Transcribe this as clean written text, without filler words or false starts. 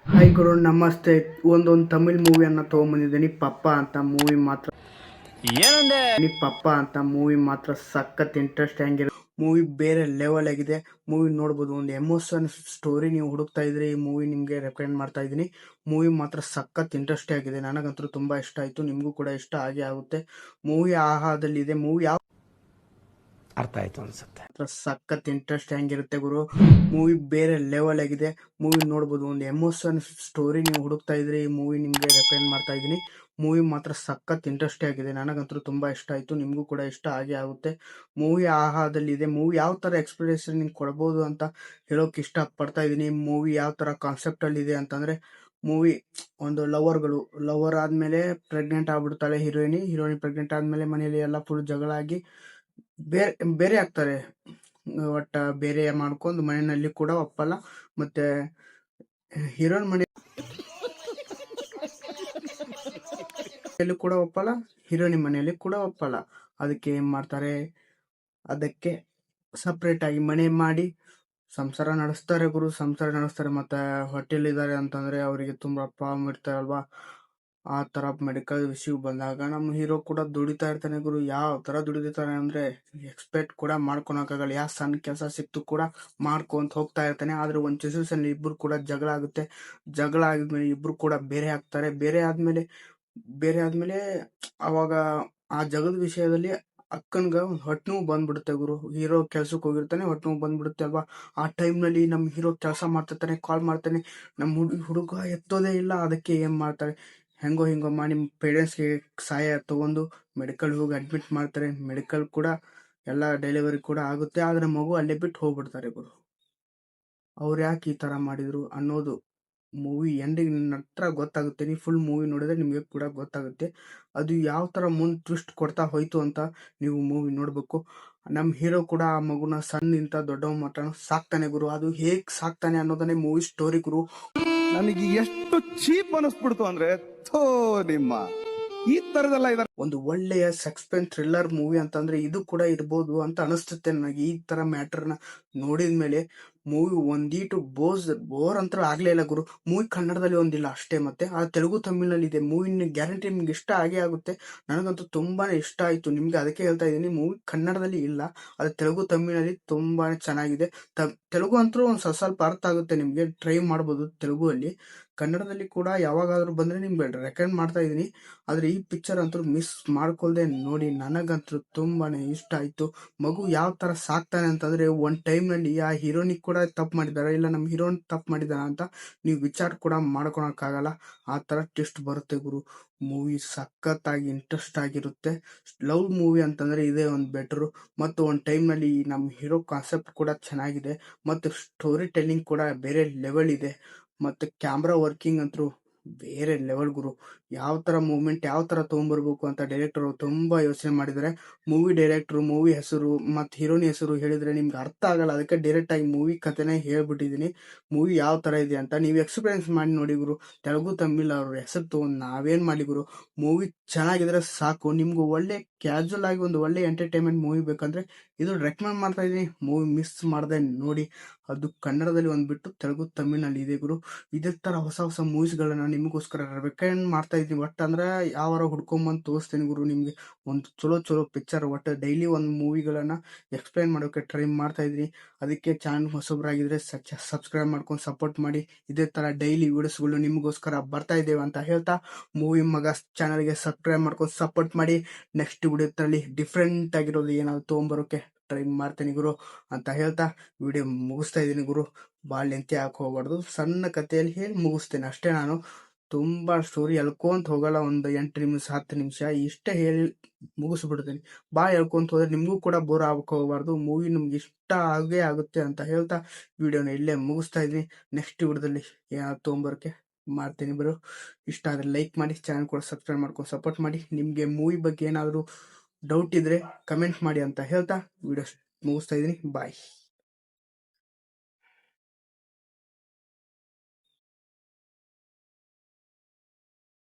Hi ಗುರು ನಮಸ್ತೆ. ಒಂದೊಂದು ತಮಿಳ್ ಮೂವಿಯನ್ನು ತೊಗೊಂಬಂದಿದ್ದೀನಿ. ಪಪ್ಪ ಅಂತ ಮೂವಿ ಮಾತ್ರ ಸಖತ್ ಇಂಟ್ರೆಸ್ಟ್ ಆಗಿರೋ ಮೂವಿ. ಬೇರೆ ಲೆವೆಲ್ ಆಗಿದೆ ಮೂವಿ. ನೋಡ್ಬೋದು, ಒಂದು ಎಮೋಷನ್ ಸ್ಟೋರಿ ನೀವು ಹುಡುಕ್ತಾ ಇದ್ರೆ ಈ ಮೂವಿ ನಿಮಗೆ ರೆಕಮೆಂಡ್ ಮಾಡ್ತಾ ಇದ್ದೀನಿ. ಮೂವಿ ಮಾತ್ರ ಸಖತ್ ಇಂಟ್ರೆಸ್ಟ್ ಆಗಿದೆ. ನನಗಂತೂ ತುಂಬಾ ಇಷ್ಟ ಆಯಿತು. ನಿಮಗೂ ಕೂಡ ಇಷ್ಟ ಆಗೇ ಆಗುತ್ತೆ. ಮೂವಿ ಆಹಾದಲ್ಲಿದೆ. ಮೂವಿ ಯಾವ ಅರ್ಥ ಆಯ್ತು ಅನ್ಸುತ್ತೆ. ಸಖತ್ ಇಂಟ್ರೆಸ್ಟ್ ಹೆಂಗಿರುತ್ತೆ ಗುರು. ಮೂವಿ ಬೇರೆ ಲೆವೆಲ್ ಆಗಿದೆ. ಮೂವಿ ನೋಡ್ಬೋದು, ಒಂದು ಎಮೋಷನ್ ಸ್ಟೋರಿ ನೀವು ಹುಡುಕ್ತಾ ಇದ್ರೆ ಈ ಮೂವಿ ನಿಮಗೆ ರೆಕಮೆಂಡ್ ಮಾಡ್ತಾ ಇದ್ದೀನಿ. ಮೂವಿ ಮಾತ್ರ ಸಖತ್ ಇಂಟ್ರೆಸ್ಟ್ ಆಗಿದೆ. ನನಗಂತೂ ತುಂಬಾ ಇಷ್ಟ ಆಯಿತು. ನಿಮಗೂ ಕೂಡ ಇಷ್ಟ ಆಗೇ ಆಗುತ್ತೆ. ಮೂವಿ ಆಹಾದಲ್ಲಿದೆ. ಮೂವಿ ಯಾವ ಥರ ಎಕ್ಸ್ಪ್ಲನೇಷನ್ ನಿಮ್ಗೆ ಕೊಡ್ಬೋದು ಅಂತ ಹೇಳೋಕೆ ಇಷ್ಟಪಡ್ತಾ ಇದ್ದೀನಿ. ಮೂವಿ ಯಾವ ಥರ ಕಾನ್ಸೆಪ್ಟಲ್ಲಿದೆ ಅಂತಂದರೆ, ಮೂವಿ ಒಂದು ಲವರ್ ಆದಮೇಲೆ ಪ್ರೆಗ್ನೆಂಟ್ ಆಗ್ಬಿಡ್ತಾಳೆ ಹೀರೋಯಿನ್ ಪ್ರೆಗ್ನೆಂಟ್ ಆದಮೇಲೆ ಮನೆಯಲ್ಲಿ ಎಲ್ಲ ಫುಲ್ ಜಗಳ ಆಗಿ ಬೇರೆ ಬೇರೆ ಆಗ್ತಾರೆ. ಒಟ್ಟ ಬೇರೆ ಮಾಡ್ಕೊಂಡು ಮನೆಯಲ್ಲಿ ಕೂಡ ಒಪ್ಪಲ್ಲ. ಮತ್ತೆ ಹೀರೋಯಿನ್ ಮನೆಯಲ್ಲಿ ಕೂಡ ಒಪ್ಪಲ್ಲ, ಹೀರೋಯಿನ್ ಮನೆಯಲ್ಲಿ ಕೂಡ ಒಪ್ಪಲ್ಲ. ಅದಕ್ಕೆ ಏನ್ ಮಾಡ್ತಾರೆ, ಅದಕ್ಕೆ ಸಪ್ರೇಟ್ ಆಗಿ ಮನೆ ಮಾಡಿ ಸಂಸಾರ ನಡೆಸ್ತಾರೆ ಗುರು. ಸಂಸಾರ ನಡೆಸ್ತಾರೆ. ಮತ್ತೆ ಹೋಟೆಲ್ ಇದ್ದಾರೆ ಅಂತಂದ್ರೆ ಅವರಿಗೆ ತುಂಬಾ ಪ್ರಾಬ್ಲಮ್ ಇರ್ತಾರಲ್ವಾ. ಆ ತರ ಮೆಡಿಕಲ್ ಇಶ್ಯೂ ಬಂದಾಗ ನಮ್ಮ ಹೀರೋ ಕೂಡ ದುಡಿತಾ ಇರ್ತಾನೆ ಗುರು. ಯಾವ ತರ ದುಡಿತಾನೆ ಅಂದ್ರೆ ಎಕ್ಸ್ಪೆಕ್ಟ್ ಕೂಡ ಮಾಡ್ಕೊಳಕ್ಕಾಗಲ್ಲ. ಯಾವ ಸಣ್ಣ ಕೆಲಸ ಸಿಕ್ತು ಕೂಡ ಮಾಡ್ಕೊಂತ ಹೋಗ್ತಾ ಇರ್ತಾನೆ. ಆದ್ರೆ ಒಂದ್ ಸಿಚುವೇಶನ್ ಇಬ್ರು ಕೂಡ ಜಗಳ ಆಗುತ್ತೆ. ಜಗಳ ಆದ್ಮೇಲೆ ಇಬ್ರು ಕೂಡ ಬೇರೆ ಆದ್ಮೇಲೆ ಅವಾಗ ಆ ಜಗದ ವಿಷಯದಲ್ಲಿ ಅಕ್ಕನ್ಗ ಹೊಟ್ಟೆ ನೋವು ಬಂದ್ಬಿಡುತ್ತೆ ಗುರು. ಹೀರೋ ಕೆಲ್ಸಕ್ಕೆ ಹೋಗಿರ್ತಾನೆ, ಹೊಟ್ಟೆ ನೋವು ಬಂದ್ಬಿಡುತ್ತೆ ಅಲ್ವಾ. ಆ ಟೈಮ್ನಲ್ಲಿ ನಮ್ಮ ಹೀರೋ ಕೆಲಸ ಮಾಡ್ತಿರ್ತಾನೆ, ಕಾಲ್ ಮಾಡ್ತಾನೆ. ನಮ್ಮ ಹುಡುಗ ಎತ್ತೋದೇ ಇಲ್ಲ. ಅದಕ್ಕೆ ಏನ್ ಮಾಡ್ತಾರೆ, ಹೆಂಗೋ ಹಿಂಗೋ ಮಾಡಿ ಪೇರೆಂಟ್ಸ್ಗೆ ಸಹಾಯ ತಗೊಂಡು ಮೆಡಿಕಲ್ ಹೋಗಿ ಅಡ್ಮಿಟ್ ಮಾಡ್ತಾರೆ. ಮೆಡಿಕಲ್ ಕೂಡ ಎಲ್ಲ ಡೆಲಿವರಿ ಕೂಡ ಆಗುತ್ತೆ. ಆದ್ರೆ ಮಗು ಅಲ್ಲೇ ಬಿಟ್ಟು ಹೋಗ್ಬಿಡ್ತಾರೆ ಗುರು. ಅವ್ರು ಯಾಕೆ ಈ ತರ ಮಾಡಿದ್ರು ಅನ್ನೋದು ಮೂವಿ ಎಂಡಿಂಗ್ ನಂತರ ಗೊತ್ತಾಗುತ್ತೆ. ನೀವು ಫುಲ್ ಮೂವಿ ನೋಡಿದ್ರೆ ನಿಮಗೆ ಕೂಡ ಗೊತ್ತಾಗುತ್ತೆ ಅದು ಯಾವ ತರ ಮುಂದ್ ಟ್ವಿಸ್ಟ್ ಕೊಡ್ತಾ ಹೋಯ್ತು ಅಂತ. ನೀವು ಮೂವಿ ನೋಡ್ಬೇಕು. ನಮ್ಮ ಹೀರೋ ಕೂಡ ಆ ಮಗುನ ಸಣ್ಣಿಂದ ದೊಡ್ಡ ಮಟ್ಟನ ಸಾಕ್ತಾನೆ ಗುರು. ಅದು ಹೇಗ್ ಸಾಕ್ತಾನೆ ಅನ್ನೋದನ್ನೇ ಮೂವಿ ಸ್ಟೋರಿ ಗುರು. ನನಗೆ ಎಷ್ಟು ಚೀಪ್ ಅನಿಸ್ಬಿಡ್ತು ಅಂದ್ರೆ, ಥೋ ನಿಮ್ಮ ಈ ತರದೆಲ್ಲ ಇದೆ. ಒಂದು ಒಳ್ಳೆಯ ಸಸ್ಪೆನ್ಸ್ ಥ್ರಿಲ್ಲರ್ ಮೂವಿ ಅಂತಂದ್ರೆ ಇದು ಕೂಡ ಇರ್ಬೋದು ಅಂತ ಅನಿಸುತ್ತೆ ನನಗೆ. ಈ ತರ ಮ್ಯಾಟರ್ನ ನೋಡಿದ್ಮೇಲೆ ಮೂವಿ ಒಂದೀಟು ಬೋರ್ ಅಂತ ಆಗ್ಲೇ ಇಲ್ಲ ಗುರು. ಮೂವಿ ಕನ್ನಡದಲ್ಲಿ ಒಂದಿಲ್ಲ ಅಷ್ಟೇ, ಮತ್ತೆ ಆ ತೆಲುಗು ತಮಿಳ್ನಲ್ಲಿ ಇದೆ. ಮೂವಿ ಗ್ಯಾರಂಟಿ ನಿಮ್ಗೆ ಇಷ್ಟ ಆಗೇ ಆಗುತ್ತೆ. ನನಗಂತೂ ತುಂಬಾನೇ ಇಷ್ಟ ಆಯ್ತು. ನಿಮ್ಗೆ ಅದಕ್ಕೆ ಹೇಳ್ತಾ ಇದ್ದೀನಿ, ಮೂವಿ ಕನ್ನಡದಲ್ಲಿ ಇಲ್ಲ, ಅದು ತೆಲುಗು ತಮಿಳ್ನಲ್ಲಿ ತುಂಬಾನೇ ಚೆನ್ನಾಗಿದೆ. ತೆಲುಗು ಅಂತೂ ಒಂದು ಸ್ವಲ್ಪ ಅರ್ಥ ಆಗುತ್ತೆ ನಿಮ್ಗೆ, ಟ್ರೈ ಮಾಡ್ಬೋದು ತೆಲುಗು ಅಲ್ಲಿ. ಕನ್ನಡದಲ್ಲಿ ಕೂಡ ಯಾವಾಗಾದ್ರೂ ಬಂದ್ರೆ ನಿಮ್ಗೆ ರೆಕಮೆಂಡ್ ಮಾಡ್ತಾ ಇದೀನಿ. ಆದ್ರೆ ಈ ಪಿಕ್ಚರ್ ಅಂತೂ ಮಿಸ್ ಮಾಡ್ಕೊಳ್ದೆ ನೋಡಿ. ನನಗಂತೂ ತುಂಬಾನೇ ಇಷ್ಟ ಆಯ್ತು. ಮಗು ಯಾವ ತರ ಸಾಕ್ತಾನೆ ಅಂತಂದ್ರೆ, ಒಂದ್ ಟೈಮ್ ನಲ್ಲಿ ಆ ಹೀರೋನಿಕ್ ಕೂಡ ತಪ್ಪು ಮಾಡಿದಾರ, ಇಲ್ಲ ನಮ್ಮ ಹೀರೋನ್ ತಪ್ಪು ಮಾಡಿದಾರ ಅಂತ ನೀವು ವಿಚಾರ ಕೂಡ ಮಾಡ್ಕೊಳಕ್ಕಾಗಲ್ಲ. ಆ ತರ ಟ್ವಿಸ್ಟ್ ಬರುತ್ತೆ ಗುರು. ಮೂವಿ ಸಖತ್ತಾಗಿ ಇಂಟ್ರೆಸ್ಟ್ ಆಗಿರುತ್ತೆ. ಲವ್ ಮೂವಿ ಅಂತಂದ್ರೆ ಇದೇ ಒಂದು ಬೆಟ್ರು. ಮತ್ತು ಒಂದ್ ಟೈಮ್ ನಲ್ಲಿ ನಮ್ಮ ಹೀರೋ ಕಾನ್ಸೆಪ್ಟ್ ಕೂಡ ಚೆನ್ನಾಗಿದೆ. ಮತ್ತು ಸ್ಟೋರಿ ಟೆಲ್ಲಿಂಗ್ ಕೂಡ ಬೇರೆ ಲೆವೆಲ್ ಇದೆ. ಮತ್ತೆ ಕ್ಯಾಮ್ರಾ ವರ್ಕಿಂಗ್ ಅಂತೂ ಬೇರೆ ಲೆವೆಲ್ ಗುರು. ಯಾವ ತರ ಮೂವ್ಮೆಂಟ್ ಯಾವ ತರ ತಗೊಂಡ್ಬರ್ಬೇಕು ಅಂತ ಡೈರೆಕ್ಟರ್ ತುಂಬಾ ಯೋಚನೆ ಮಾಡಿದ್ದಾರೆ. ಮೂವಿ ಡೈರೆಕ್ಟರ್ ಮೂವಿ ಹೆಸರು ಮತ್ತು ಹೀರೋನಿ ಹೆಸರು ಹೇಳಿದ್ರೆ ನಿಮ್ಗೆ ಅರ್ಥ ಆಗಲ್ಲ. ಅದಕ್ಕೆ ಡೈರೆಕ್ಟ್ ಆಗಿ ಮೂವಿ ಕಥೆನೇ ಹೇಳ್ಬಿಟ್ಟಿದೀನಿ. ಮೂವಿ ಯಾವ ತರ ಇದೆ ಅಂತ ನೀವು ಎಕ್ಸ್ಪೀರಿಯನ್ಸ್ ಮಾಡಿ ನೋಡಿ ಗುರು. ತೆಲುಗು ತಮಿಳ್ ಅವ್ರ ಹೆಸರು ತಗೊಂಡ್ ನಾವೇನ್ ಮಾಡಿ ಗುರು. ಮೂವಿ ಚೆನ್ನಾಗಿದ್ರೆ ಸಾಕು. ನಿಮ್ಗೆ ಒಳ್ಳೆ ಕ್ಯಾಜುವಲ್ ಆಗಿ ಒಂದು ಒಳ್ಳೆ ಎಂಟರ್ಟೈನ್ಮೆಂಟ್ ಮೂವಿ ಬೇಕಂದ್ರೆ ಇದು ರೆಕಮೆಂಡ್ ಮಾಡ್ತಾ ಇದೀನಿ. ಮೂವಿ ಮಿಸ್ ಮಾಡದೆ ನೋಡಿ. ಅದು ಕನ್ನಡದಲ್ಲಿ ಒಂದ್ಬಿಟ್ಟು ತೆಲುಗು ತಮಿಳ್ನಲ್ಲಿ ಇದೆ ಗುರು. ಇದೇ ತರ ಹೊಸ ಹೊಸ ಮೂವೀಸ್ಗಳನ್ನ ನಿಮಗೋಸ್ಕರ ರೆಕಮೆಂಡ್ ಮಾಡ್ತಾ ಇದ್ದೀನಿ. ಅಂದ್ರೆ ಯಾವಾರ ಹುಡ್ಕೊಂಬಂದು ತೋರಿಸ್ತೀನಿ ಗುರು ನಿಮ್ಗೆ. ಒಂದು ಚಲೋ ಪಿಕ್ಚರ್ ಒಟ್ಟು ಡೈಲಿ ಒಂದು ಮೂವಿಗಳನ್ನ ಎಕ್ಸ್ಪ್ಲೈನ್ ಮಾಡೋಕೆ ಟ್ರೈ ಮಾಡ್ತಾ ಇದ್ದೀನಿ. ಅದಕ್ಕೆ ಚಾನಲ್ ಹೊಸಬ್ರಾಗಿದ್ರೆ ಸಬ್ಸ್ಕ್ರೈಬ್ ಮಾಡ್ಕೊಂಡು ಸಪೋರ್ಟ್ ಮಾಡಿ. ಇದೇ ತರ ಡೈಲಿ ವಿಡಿಯೋಸ್ಗಳು ನಿಮಗೋಸ್ಕರ ಬರ್ತಾ ಇದ್ದೇವೆ ಅಂತ ಹೇಳ್ತಾ, ಮೂವಿ ಮಗ ಚಾನಲ್ಗೆ ಸಬ್ಸ್ಕ್ರೈಬ್ ಮಾಡ್ಕೊಂಡು ಸಪೋರ್ಟ್ ಮಾಡಿ. ನೆಕ್ಸ್ಟ್ ವಿಡಿಯೋದಲ್ಲಿ ಡಿಫ್ರೆಂಟ್ ಆಗಿರೋದು ಏನಾದ್ರು ತೊಗೊಂಬರೋಕೆ ಟ್ರೈ ಮಾಡ್ತೀನಿ ಗುರು ಅಂತ ಹೇಳ್ತಾ ವಿಡಿಯೋ ಮುಗಿಸ್ತಾ ಇದ್ದೀನಿ ಗುರು. ಭಾಳ ಲೆಂತಿ ಹಾಕಿ ಹೋಗ್ಬಾರ್ದು, ಸಣ್ಣ ಕಥೆಯಲ್ಲಿ ಹೇಳಿ ಮುಗಿಸ್ತೇನೆ ಅಷ್ಟೇ. ನಾನು ತುಂಬಾ ಸ್ಟೋರಿ ಎಳ್ಕೊಂತ ಹೋಗಲ್ಲ. ಒಂದು 8 ನಿಮಿಷ 10 ನಿಮಿಷ ಇಷ್ಟೇ ಹೇಳಿ ಮುಗಿಸ್ಬಿಡ್ತೀನಿ. ಭಾಳ ಎಳ್ಕೊಂತ ಹೋದ್ರೆ ನಿಮಗೂ ಕೂಡ ಬೋರ್ ಆಗಕ್ಕೆ ಹೋಗ್ಬಾರ್ದು. ಮೂವಿ ನಿಮ್ಗೆ ಇಷ್ಟ ಆಗೇ ಆಗುತ್ತೆ ಅಂತ ಹೇಳ್ತಾ ವಿಡಿಯೋನ ಇಲ್ಲೇ ಮುಗಿಸ್ತಾ ಇದ್ದೀನಿ. ನೆಕ್ಸ್ಟ್ ವಿಡಿಯೋದಲ್ಲಿ ಏನಾದ್ರು ತೊಗೊಂಬರೋಕೆ ಮಾಡ್ತೀನಿ ಬರೋ. ಇಷ್ಟ ಆದರೆ ಲೈಕ್ ಮಾಡಿ, ಚಾನಲ್ ಕೂಡ ಸಬ್ಸ್ಕ್ರೈಬ್ ಮಾಡ್ಕೊಂಡು ಸಪೋರ್ಟ್ ಮಾಡಿ. ನಿಮಗೆ ಮೂವಿ ಬಗ್ಗೆ ಏನಾದರೂ ಡೌಟ್ ಇದ್ರೆ ಕಮೆಂಟ್ ಮಾಡಿ ಅಂತ ಹೇಳ್ತಾ ವಿಡಿಯೋ ಮುಗಿಸ್ತಾ ಇದ್ದೀನಿ. ಬಾಯ್.